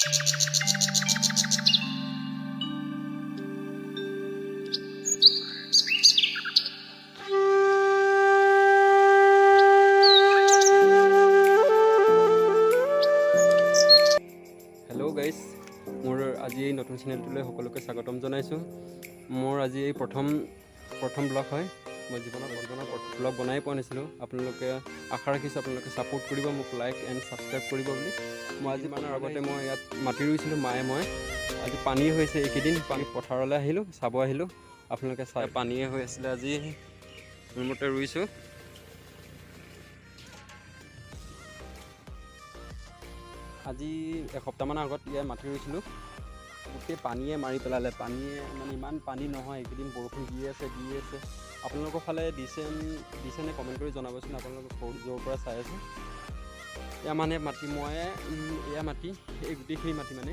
Hello' guys, মোৰ আজি এই নতুন চেনেলটোলৈ সকলোকে স্বাগতম জনাইছোঁ। মোৰ আজি এই প্ৰথম ব্লগ হয়। মই জীৱনত ব্লগ বনাই পোৱা নাছিলোঁ। আপোনালোকে আশা ৰাখিছোঁ আপোনালোকে ছাপোৰ্ট কৰিব, মোক লাইক এণ্ড ছাবস্ক্ৰাইব কৰিব বুলি। মই আজি মানে আগতে মই ইয়াত মাটি ৰুইছিলোঁ, মায়ে মই। আজি পানী হৈছে এইকেইদিন, পথাৰলৈ আহিলোঁ, চাব আহিলোঁ। আপোনালোকে চাই পানীয়ে হৈ আছিলে, আজি মোৰ মতে ৰুইছোঁ। আজি এসপ্তাহমানৰ আগত ইয়াত মাটি ৰুইছিলোঁ, গোটেই পানীয়ে মাৰি পেলালে। পানীয়ে মানে ইমান পানী নহয়, এইকেইদিন বৰষুণ দি আছে। আপোনালোকৰ ফালে দিছেনে কমেণ্ট কৰি জনাবচোন, আপোনালোকৰ য'ৰ পৰা চাই আছে। এয়া মানে মাটি এই গোটেইখিনি মাটি মানে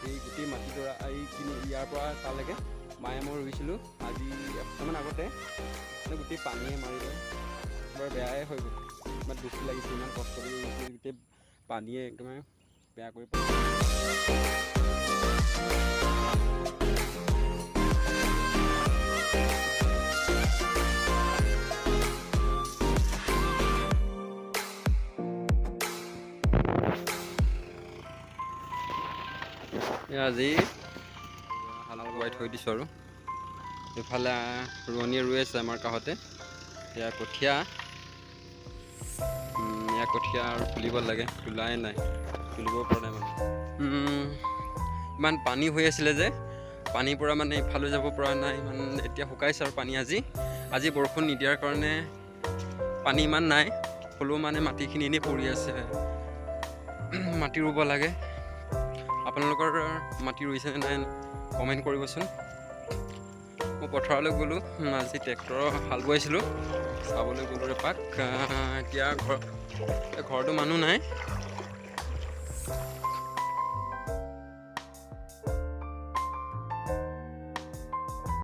এই গোটেই মাটিডৰা ইয়াৰ পৰা তালৈকে মায়ে মই ৰুইছিলোঁ আজি এসপ্তাহমান আগতে। গোটেই পানীয়ে মাৰিলে, বৰ বেয়াই হৈ গ'ল। ইমান দুখ লাগিছে, ইমান কষ্ট কৰি ৰুইছিলোঁ, গোটেই পানীয়ে একদম বেয়া কৰি পেলালে। আজি হাল বোৱাই থৈ দিছোঁ আৰু এইফালে ৰোৱনীয়ে ৰুই আছে আমাৰ কাষতে। এয়া কঠীয়া আৰু তুলিব লাগে, তোলাই নাই, তুলিব পৰা নাই মানে। ইমান পানী হৈ আছিলে যে, পানীৰ পৰা মানে ইফালে যাব পৰা নাই। ইমান এতিয়া শুকাইছে আৰু পানী আজি বৰষুণ নিদিয়াৰ কাৰণে পানী ইমান নাই, হ'লেও মানে মাটিখিনি এনেই পৰি আছে। মাটি ৰুব লাগে। আপোনালোকৰ মাটি ৰুইছেনে নাই কমেণ্ট কৰিবচোন। মই পথাৰলৈ গ'লোঁ, আজি ট্ৰেক্টৰৰ হাল বোৱাইছিলোঁ, চাবলৈ গ'লোঁ এপাক। এতিয়া ঘৰতো মানুহ নাই,